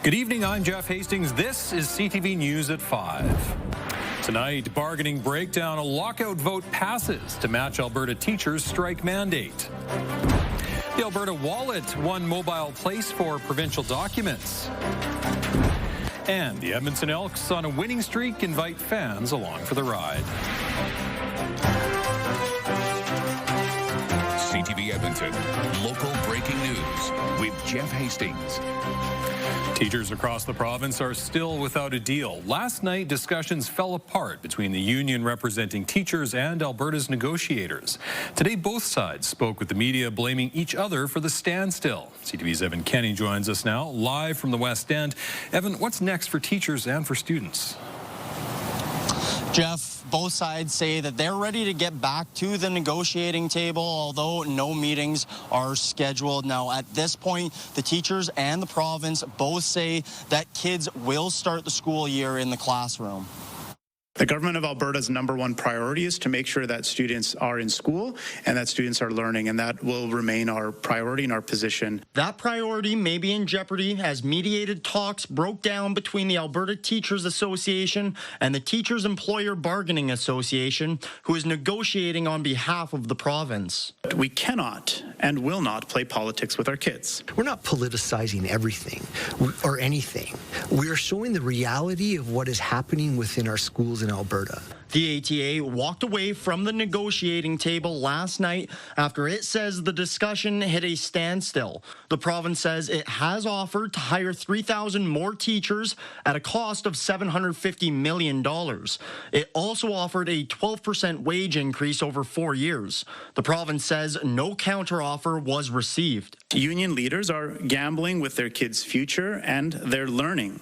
Good evening, I'm Jeff Hastings. This is CTV News at 5. Tonight, bargaining breakdown, a lockout vote passes to match Alberta teachers' strike mandate. The Alberta Wallet won mobile place for provincial documents. And the Edmonton Elks on a winning streak invite fans along for the ride. CTV Edmonton, local breaking news with Jeff Hastings. Teachers across the province are still without a deal. Last night, discussions fell apart between the union representing teachers and Alberta's negotiators. Today, both sides spoke with the media, blaming each other for the standstill. CTV's Evan Kenny joins us now, live from the West End. Evan, what's next for teachers and for students? Jeff, both sides say that they're ready to get back to the negotiating table, although no meetings are scheduled. Now, at this point, the teachers and the province both say that kids will start the school year in the classroom. The government of Alberta's #1 priority is to make sure that students are in school and that students are learning, and that will remain our priority and our position. That priority may be in jeopardy as mediated talks broke down between the Alberta Teachers Association and the Teachers Employer Bargaining Association, who is negotiating on behalf of the province. We cannot and will not play politics with our kids. We're not politicizing everything or anything. We are showing the reality of what is happening within our schools in Alberta. The ATA walked away from the negotiating table last night after it says the discussion hit a standstill. The province says it has offered to hire 3,000 more teachers at a cost of $750 million. It also offered a 12% wage increase over 4 years. The province says no counteroffer was received. Union leaders are gambling with their kids' future and their learning.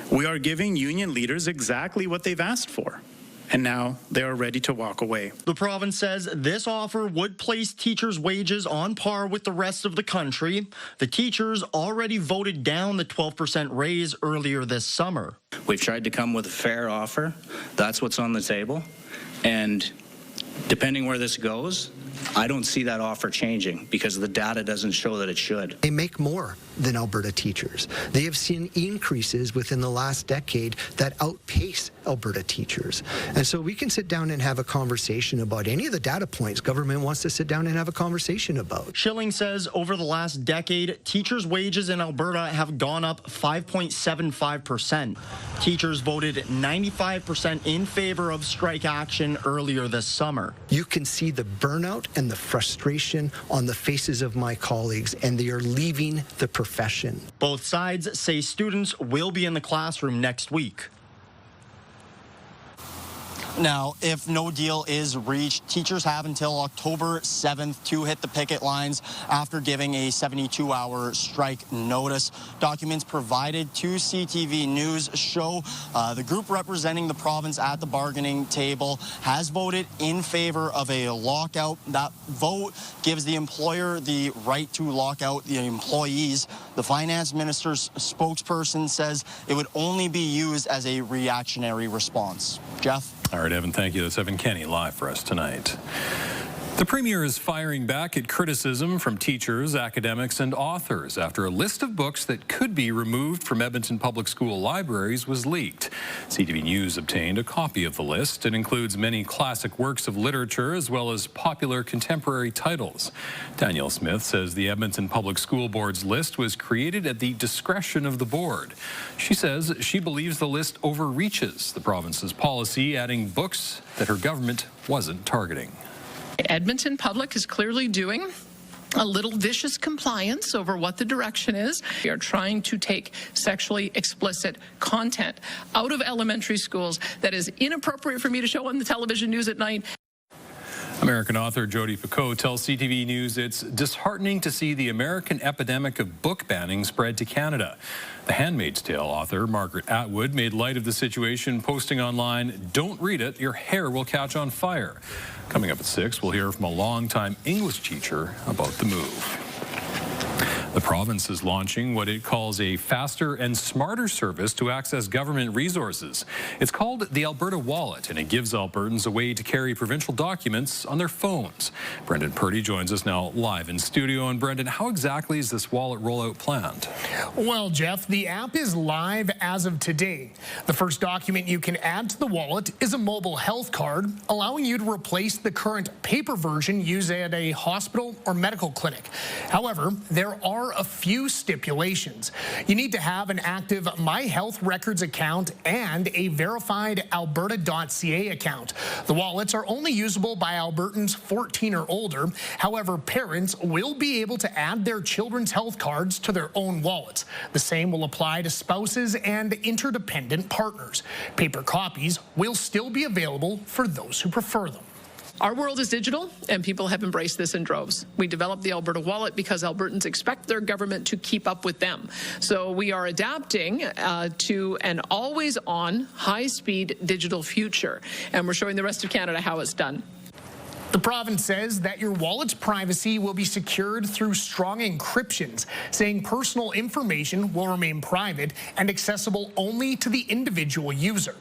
We are giving union leaders exactly what they've asked for, and now they are ready to walk away. The province says this offer would place teachers' wages on par with the rest of the country. The teachers already voted down the 12% raise earlier this summer. We've tried to come with a fair offer. That's what's on the table. And depending where this goes, I don't see that offer changing because the data doesn't show that it should. They make more than Alberta teachers. They have seen increases within the last decade that outpace Alberta teachers. And so we can sit down and have a conversation about any of the data points government wants to sit down and have a conversation about. Schilling says over the last decade, teachers' wages in Alberta have gone up 5.75%. Teachers voted 95% in favor of strike action earlier this summer. You can see the burnout and the frustration on the faces of my colleagues, and they are leaving the profession. Both sides say students will be in the classroom next week. Now, if no deal is reached, teachers have until October 7th to hit the picket lines after giving a 72-hour strike notice. Documents provided to CTV News show the group representing the province at the bargaining table has voted in favor of a lockout. That vote gives the employer the right to lock out the employees. The finance minister's spokesperson says it would only be used as a reactionary response. Jeff? All right, Evan, thank you. That's Evan Kenny live for us tonight. The Premier is firing back at criticism from teachers, academics, and authors after a list of books that could be removed from Edmonton Public School libraries was leaked. CTV News obtained a copy of the list. It includes many classic works of literature as well as popular contemporary titles. Danielle Smith says the Edmonton Public School Board's list was created at the discretion of the board. She says she believes the list overreaches the province's policy, adding books that her government wasn't targeting. Edmonton Public is clearly doing a little vicious compliance over what the direction is. We are trying to take sexually explicit content out of elementary schools that is inappropriate for me to show on the television news at night. American author Jodi Picoult tells CTV News it's disheartening to see the American epidemic of book banning spread to Canada. The Handmaid's Tale author Margaret Atwood made light of the situation, posting online, "Don't read it, your hair will catch on fire." Coming up at 6, we'll hear from a longtime English teacher about the move. The province is launching what it calls a faster and smarter service to access government resources. It's called the Alberta Wallet, and it gives Albertans a way to carry provincial documents on their phones. Brendan Purdy joins us now live in studio. And Brendan, how exactly is this wallet rollout planned? Well, Jeff, the app is live as of today. The first document you can add to the wallet is a mobile health card, allowing you to replace the current paper version used at a hospital or medical clinic. However, there are a few stipulations. You need to have an active My Health Records account and a verified Alberta.ca account. The wallets are only usable by Albertans 14 or older. However, parents will be able to add their children's health cards to their own wallets. The same will apply to spouses and interdependent partners. Paper copies will still be available for those who prefer them. Our world is digital, and people have embraced this in droves. We developed the Alberta Wallet because Albertans expect their government to keep up with them. So we are adapting to an always-on, high-speed digital future, and we're showing the rest of Canada how it's done. The province says that your wallet's privacy will be secured through strong encryptions, saying personal information will remain private and accessible only to the individual user.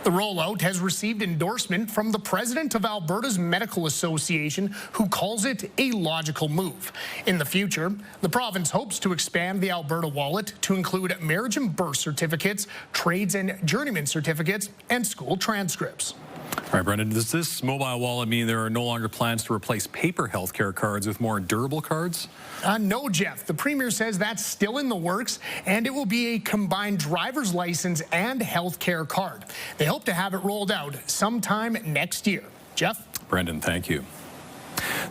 The rollout has received endorsement from the president of Alberta's Medical Association, who calls it a logical move. In the future, the province hopes to expand the Alberta Wallet to include marriage and birth certificates, trades and journeyman certificates, and school transcripts. All right, Brendan, does this mobile wallet mean there are no longer plans to replace paper healthcare cards with more durable cards? No, Jeff. The Premier says that's still in the works, and it will be a combined driver's license and healthcare card. They hope to have it rolled out sometime next year. Jeff? Brendan, thank you.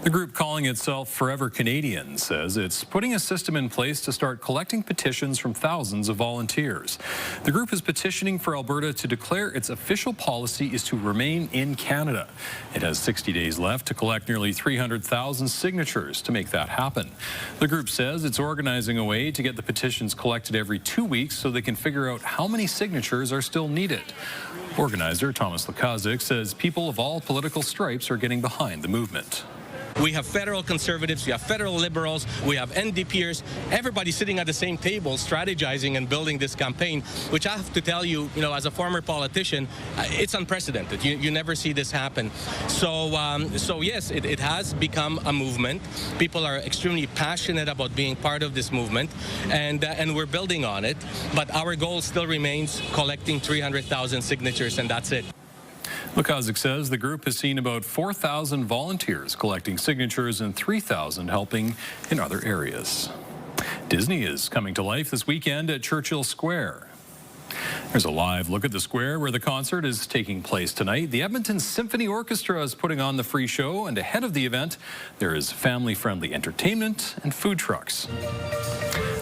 The group calling itself Forever Canadian says it's putting a system in place to start collecting petitions from thousands of volunteers. The group is petitioning for Alberta to declare its official policy is to remain in Canada. It has 60 days left to collect nearly 300,000 signatures to make that happen. The group says it's organizing a way to get the petitions collected every 2 weeks so they can figure out how many signatures are still needed. Organizer Thomas Lakazik says people of all political stripes are getting behind the movement. We have federal conservatives, we have federal liberals, we have NDPers, everybody sitting at the same table strategizing and building this campaign, which I have to tell you, as a former politician, it's unprecedented. You never see this happen. So yes, it has become a movement. People are extremely passionate about being part of this movement, and we're building on it. But our goal still remains collecting 300,000 signatures, and that's it. Lakazik says the group has seen about 4,000 volunteers collecting signatures and 3,000 helping in other areas. Disney is coming to life this weekend at Churchill Square. There's a live look at the square where the concert is taking place tonight. The Edmonton Symphony Orchestra is putting on the free show, and ahead of the event, there is family-friendly entertainment and food trucks.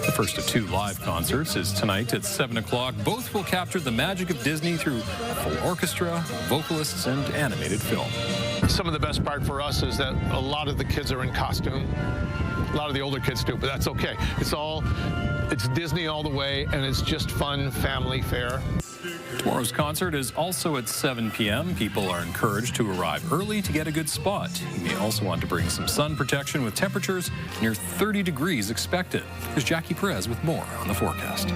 The first of two live concerts is tonight at 7 o'clock. Both will capture the magic of Disney through a full orchestra, vocalists, and animated film. Some of the best part for us is that a lot of the kids are in costume. A lot of the older kids do, but that's okay. It's Disney all the way, and it's just fun family fare. Tomorrow's concert is also at 7 p.m. People are encouraged to arrive early to get a good spot. You may also want to bring some sun protection with temperatures near 30 degrees expected. Here's Jackie Perez with more on the forecast.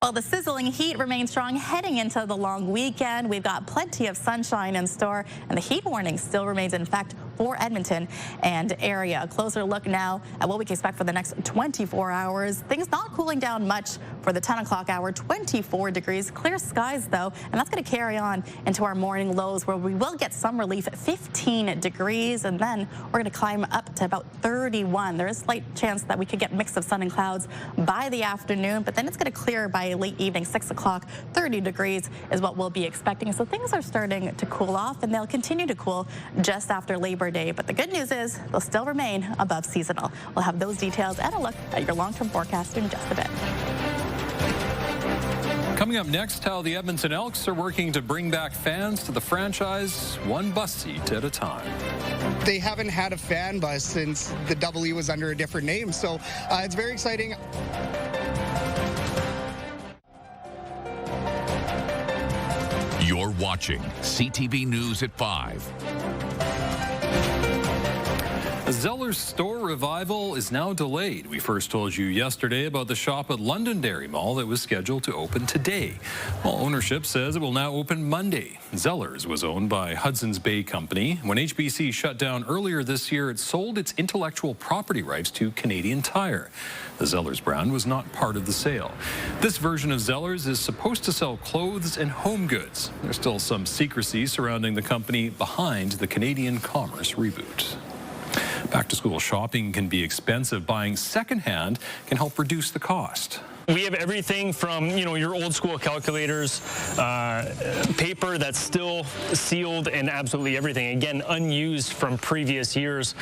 Well, the sizzling heat remains strong heading into the long weekend. We've got plenty of sunshine in store, and the heat warning still remains in effect for Edmonton and area. A closer look now at what we can expect for the next 24 hours. Things not cooling down much for the 10 o'clock hour, 24 degrees. Clear skies, though, and that's going to carry on into our morning lows, where we will get some relief at 15 degrees, and then we're going to climb up to about 31. There is a slight chance that we could get a mix of sun and clouds by the afternoon, but then it's going to clear by late evening, 6 o'clock. 30 degrees is what we'll be expecting. So things are starting to cool off, and they'll continue to cool just after Labor Day. But the good news is they'll still remain above seasonal. We'll have those details and a look at your long-term forecast in just a bit. Coming up next, how the Edmonton Elks are working to bring back fans to the franchise, one bus seat at a time. They haven't had a fan bus since the W was under a different name, so it's very exciting. You're watching CTV News at 5. A Zellers store revival is now delayed. We first told you yesterday about the shop at Londonderry Mall that was scheduled to open today. Well, ownership says it will now open Monday. Zellers was owned by Hudson's Bay Company. When HBC shut down earlier this year, it sold its intellectual property rights to Canadian Tire. The Zellers brand was not part of the sale. This version of Zellers is supposed to sell clothes and home goods. There's still some secrecy surrounding the company behind the Canadian Commerce reboot. Back-to-school shopping can be expensive. Buying secondhand can help reduce the cost. We have everything from, your old school calculators, paper that's still sealed, and absolutely everything. Again, unused from previous years.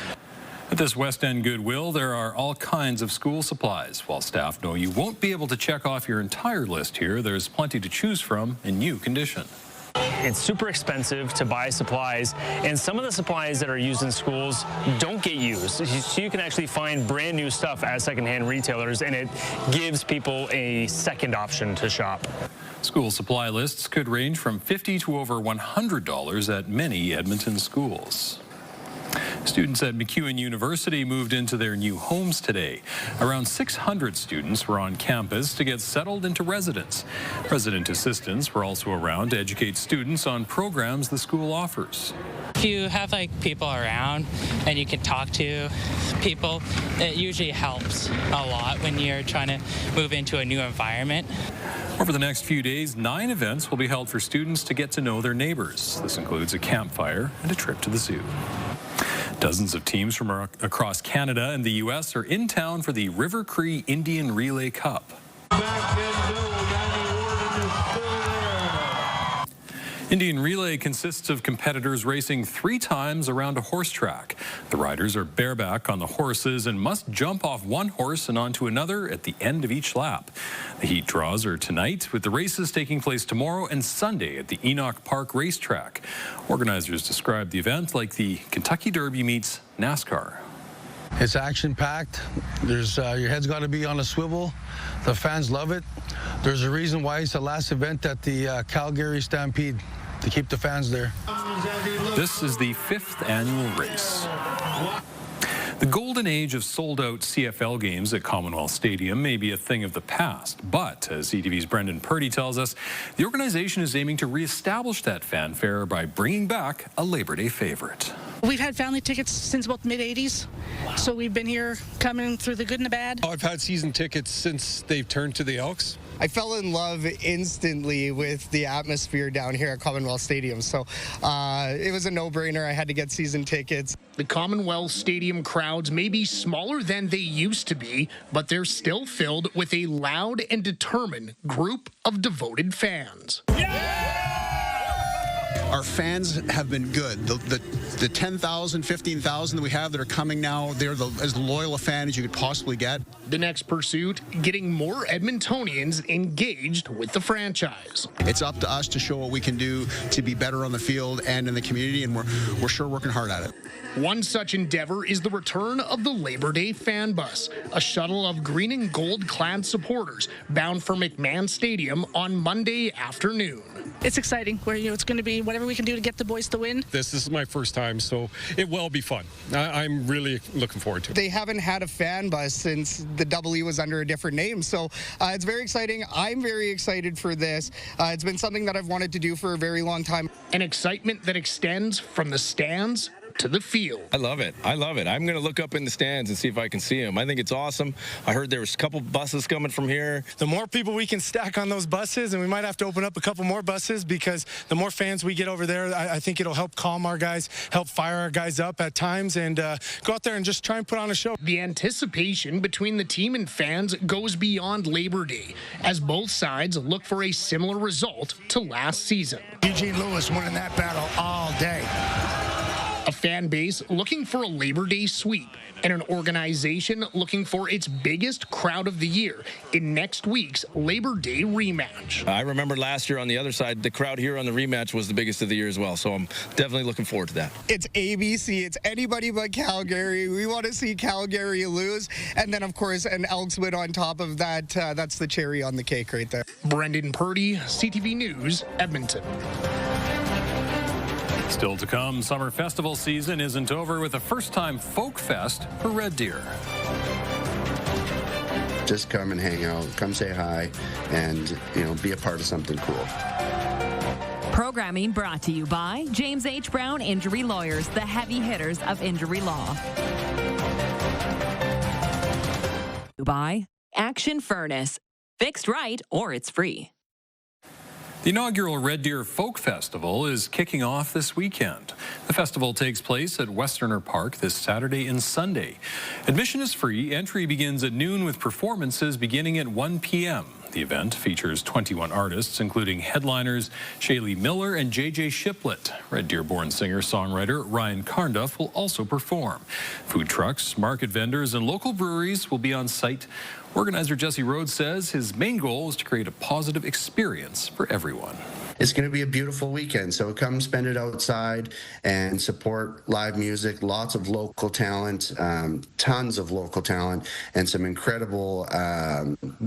At this West End Goodwill, there are all kinds of school supplies. While staff know you won't be able to check off your entire list here, there's plenty to choose from in new condition. It's super expensive to buy supplies, and some of the supplies that are used in schools don't get used. So you can actually find brand new stuff at secondhand retailers, and it gives people a second option to shop. School supply lists could range from $50 to over $100 at many Edmonton schools. Students at MacEwan University moved into their new homes today. Around 600 students were on campus to get settled into residence. Resident assistants were also around to educate students on programs the school offers. If you have people around and you can talk to people, it usually helps a lot when you're trying to move into a new environment. Over the next few days, 9 events will be held for students to get to know their neighbors. This includes a campfire and a trip to the zoo. Dozens of teams from across Canada and the U.S. are in town for the River Cree Indian Relay Cup. Indian Relay consists of competitors racing 3 times around a horse track. The riders are bareback on the horses and must jump off one horse and onto another at the end of each lap. The heat draws are tonight, with the races taking place tomorrow and Sunday at the Enoch Park racetrack. Organizers describe the event like the Kentucky Derby meets NASCAR. It's action-packed. There's your head's got to be on a swivel. The fans love it. There's a reason why it's the last event at the Calgary Stampede, to keep the fans there. This is the 5th annual race. The golden age of sold-out CFL games at Commonwealth Stadium may be a thing of the past, but as CTV's Brendan Purdy tells us, the organization is aiming to reestablish that fanfare by bringing back a Labor Day favorite. We've had family tickets since about the mid-'80s, so we've been here coming through the good and the bad. I've had season tickets since they've turned to the Elks. I fell in love instantly with the atmosphere down here at Commonwealth Stadium, so it was a no-brainer. I had to get season tickets. The Commonwealth Stadium crowds may be smaller than they used to be, but they're still filled with a loud and determined group of devoted fans. Our fans have been good. The 10,000, 15,000 that we have that are coming now, they're as loyal a fan as you could possibly get. The next pursuit, getting more Edmontonians engaged with the franchise. It's up to us to show what we can do to be better on the field and in the community, and we're sure working hard at it. One such endeavor is the return of the Labor Day fan bus, a shuttle of green and gold-clad supporters bound for McMahon Stadium on Monday afternoon. It's exciting. It's going to be whatever we can do to get the boys to win. This is my first time, so it will be fun. I'm really looking forward to it. They haven't had a fan bus since the W was under a different name, so it's very exciting. I'm very excited for this. It's been something that I've wanted to do for a very long time. An excitement that extends from the stands to the field. I love it. I'm going to look up in the stands and see if I can see them. I think it's awesome. I heard there was a couple buses coming from here. The more people we can stack on those buses, and we might have to open up a couple more buses, because the more fans we get over there, I think it'll help calm our guys, help fire our guys up at times, and go out there and just try and put on a show. The anticipation between the team and fans goes beyond Labor Day, as both sides look for a similar result to last season. Eugene Lewis winning that battle all day. A fan base looking for a Labor Day sweep, and an organization looking for its biggest crowd of the year in next week's Labor Day rematch. I remember last year on the other side, the crowd here on the rematch was the biggest of the year as well, so I'm definitely looking forward to that. It's ABC. It's anybody but Calgary. We want to see Calgary lose, and then, of course, an Elks win on top of that. That's the cherry on the cake right there. Brendan Purdy, CTV News, Edmonton. Still to come, summer festival season isn't over with a first-time folk fest for Red Deer. Just come and hang out, come say hi, and, be a part of something cool. Programming brought to you by James H. Brown Injury Lawyers, the heavy hitters of injury law. By Action Furnace. Fixed right or it's free. The inaugural Red Deer Folk Festival is kicking off this weekend. The festival takes place at Westerner Park this Saturday and Sunday. Admission is free. Entry begins at noon with performances beginning at 1 p.m. The event features 21 artists, including headliners Shaylee Miller and J.J. Shiplet. Red Deer-born singer-songwriter Ryan Carnduff will also perform. Food trucks, market vendors, and local breweries will be on site. Organizer Jesse Rhodes says his main goal is to create a positive experience for everyone. It's going to be a beautiful weekend, so come spend it outside and support live music, lots of local talent, tons of local talent, and some incredible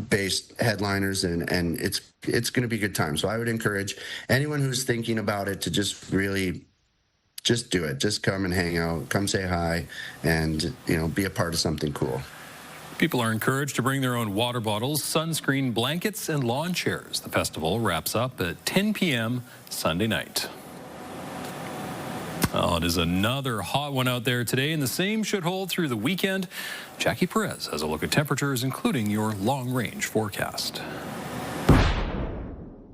bass headliners, and it's going to be a good time. So I would encourage anyone who's thinking about it to just really just do it. Just come and hang out, come say hi, and be a part of something cool. People are encouraged to bring their own water bottles, sunscreen, blankets, and lawn chairs. The festival wraps up at 10 p.m. Sunday night. Well, it is another hot one out there today, and the same should hold through the weekend. Jackie Perez has a look at temperatures, including your long-range forecast.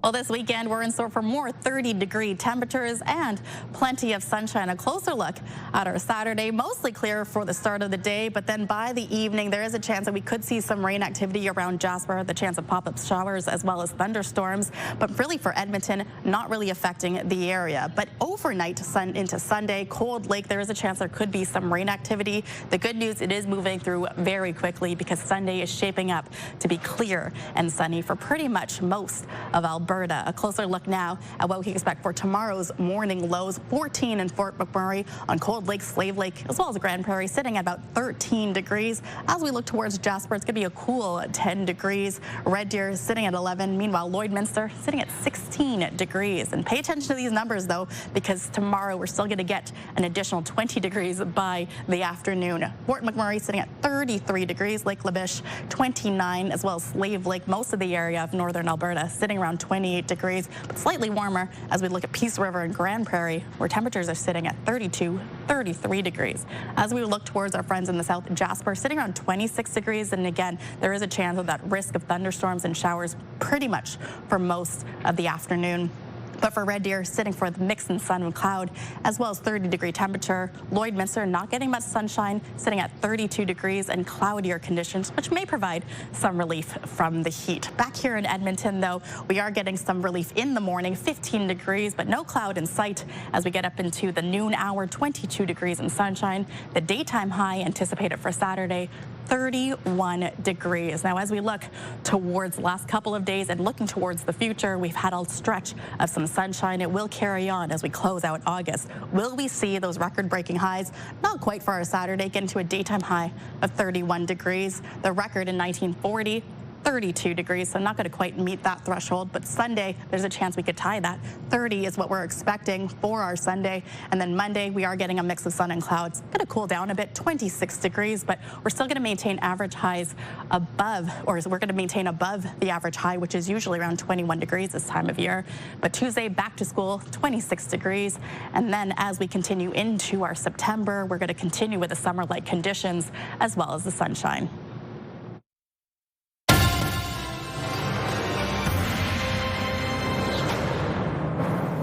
Well, this weekend, we're in store for more 30-degree temperatures and plenty of sunshine. A closer look at our Saturday, mostly clear for the start of the day, but then by the evening, there is a chance that we could see some rain activity around Jasper, the chance of pop-up showers as well as thunderstorms. But really for Edmonton, not really affecting the area. But overnight into Sunday, Cold Lake, there is a chance there could be some rain activity. The good news, it is moving through very quickly because Sunday is shaping up to be clear and sunny for pretty much most of Alberta. A closer look now at what we can expect for tomorrow's morning lows. 14 in Fort McMurray, on Cold Lake, Slave Lake, as well as Grand Prairie, sitting at about 13 degrees. As we look towards Jasper, it's going to be a cool 10 degrees. Red Deer is sitting at 11. Meanwhile, Lloydminster sitting at 16 degrees. And pay attention to these numbers, though, because tomorrow we're still going to get an additional 20 degrees by the afternoon. Fort McMurray sitting at 33 degrees. Lake Labiche, 29, as well as Slave Lake. Most of the area of northern Alberta sitting around 28 degrees, but slightly warmer as we look at Peace River and Grand Prairie, where temperatures are sitting at 32, 33 degrees. As we look towards our friends in the south, Jasper sitting around 26 degrees, and again, there is a chance of that risk of thunderstorms and showers pretty much for most of the afternoon. But for Red Deer, sitting for the mix in sun and cloud, as well as 30-degree temperature. Lloydminster not getting much sunshine, sitting at 32 degrees and cloudier conditions, which may provide some relief from the heat. Back here in Edmonton, though, we are getting some relief in the morning, 15 degrees, but no cloud in sight as we get up into the noon hour, 22 degrees and sunshine. The daytime high anticipated for Saturday, 31 degrees. Now, as we look towards the last couple of days and looking towards the future, we've had a stretch of some sunshine. It will carry on as we close out August. Will we see those record-breaking highs? Not quite for our Saturday, getting to a daytime high of 31 degrees. The record in 1940, 32 degrees, so not going to quite meet that threshold. But Sunday, there's a chance we could tie that. 30 is what we're expecting for our Sunday. And then Monday, we are getting a mix of sun and clouds. Going to cool down a bit, 26 degrees, but we're still going to maintain average highs above, or we're going to maintain above the average high, which is usually around 21 degrees this time of year. But Tuesday, back to school, 26 degrees. And then as we continue into our September, we're going to continue with the summer-like conditions as well as the sunshine.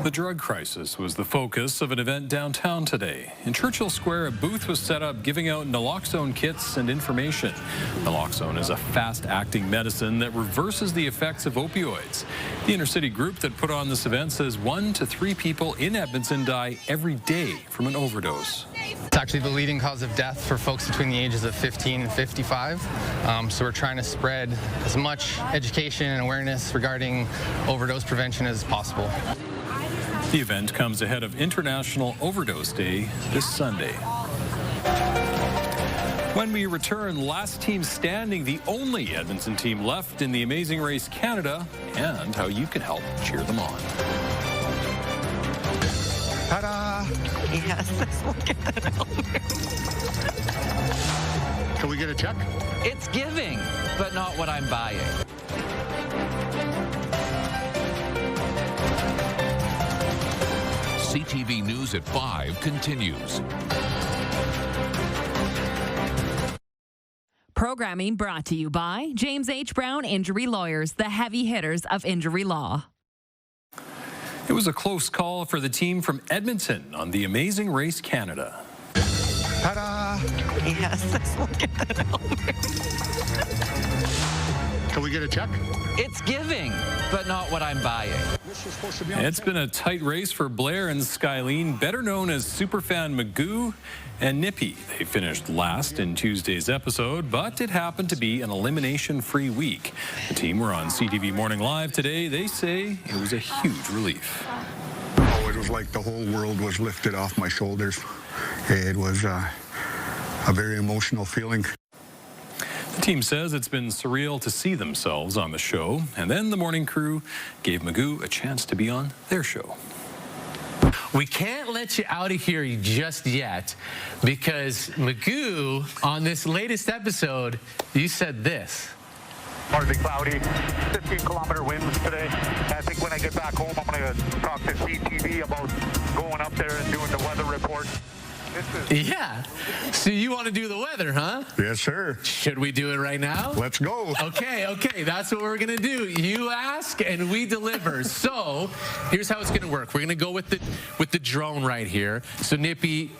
The drug crisis was the focus of an event downtown today. In Churchill Square, a booth was set up giving out naloxone kits and information. Naloxone is a fast-acting medicine that reverses the effects of opioids. The inner-city group that put on this event says 1 to 3 people in Edmonton die every day from an overdose. It's actually the leading cause of death for folks between the ages of 15 and 55. So we're trying to spread as much education and awareness regarding overdose prevention as possible. The event comes ahead of International Overdose Day this Sunday. When we return, last team standing, the only Edmonton team left in the Amazing Race Canada, and how you can help cheer them on. Ta-da! Yes, look at that helmet. Can we get a check? It's giving, but not what I'm buying. CTV News at 5 continues. Programming brought to you by James H. Brown Injury Lawyers, the heavy hitters of injury law. It was a close call for the team from Edmonton on the Amazing Race Canada. Ta-da! Yes, look at that helmet. Can we get a check? It's giving, but not what I'm buying. It's been a tight race for Blair and Skylene, better known as Superfan Magoo and Nippy. They finished last in Tuesday's episode, but it happened to be an elimination-free week. The team were on CTV Morning Live today. They say it was a huge relief. Oh, it was like the whole world was lifted off my shoulders. It was a very emotional feeling. The team says it's been surreal to see themselves on the show, and then the morning crew gave Magoo a chance to be on their show. We can't let you out of here just yet because Magoo, on this latest episode, you said this. Partly cloudy, 15-kilometer winds today. I think when I get back home, I'm going to talk to CTV about going up there and doing the weather report. Yeah. So you want to do the weather, huh? Yes, sir. Should we do it right now? Let's go. Okay. That's what we're going to do. You ask and we deliver. So here's how it's going to work. We're going to go with the drone right here. So Nippy,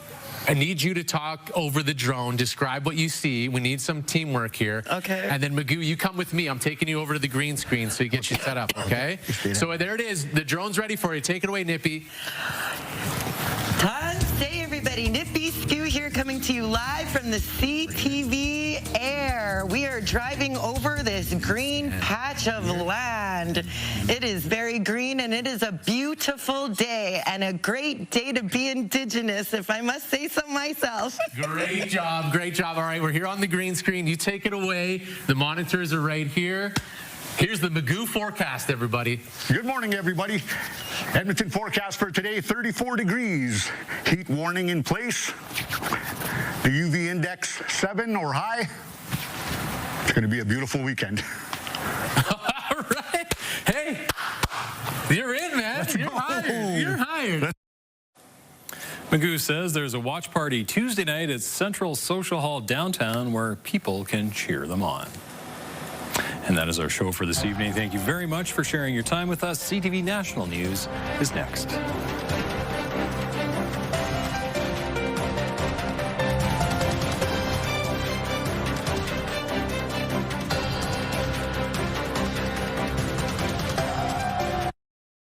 I need you to talk over the drone. Describe what you see. We need some teamwork here. Okay. And then Magoo, you come with me. I'm taking you over to the green screen so you get you set up, okay? So there it is. The drone's ready for you. Take it away, Nippy. Hey everybody, Nippy Skew here coming to you live from the CTV air. We are driving over this green patch of land. It is very green and it is a beautiful day and a great day to be Indigenous, if I must say so myself. Great job. All right, we're here on the green screen. You take it away. The monitors are right here. Here's the Magoo forecast, everybody. Good morning, everybody. Edmonton forecast for today, 34 degrees. Heat warning in place. The UV index 7 or high. It's going to be a beautiful weekend. All right. Hey, you're in, man. You're hired. Magoo says there's a watch party Tuesday night at Central Social Hall downtown where people can cheer them on. And that is our show for this evening. Thank you very much for sharing your time with us. CTV National News is next.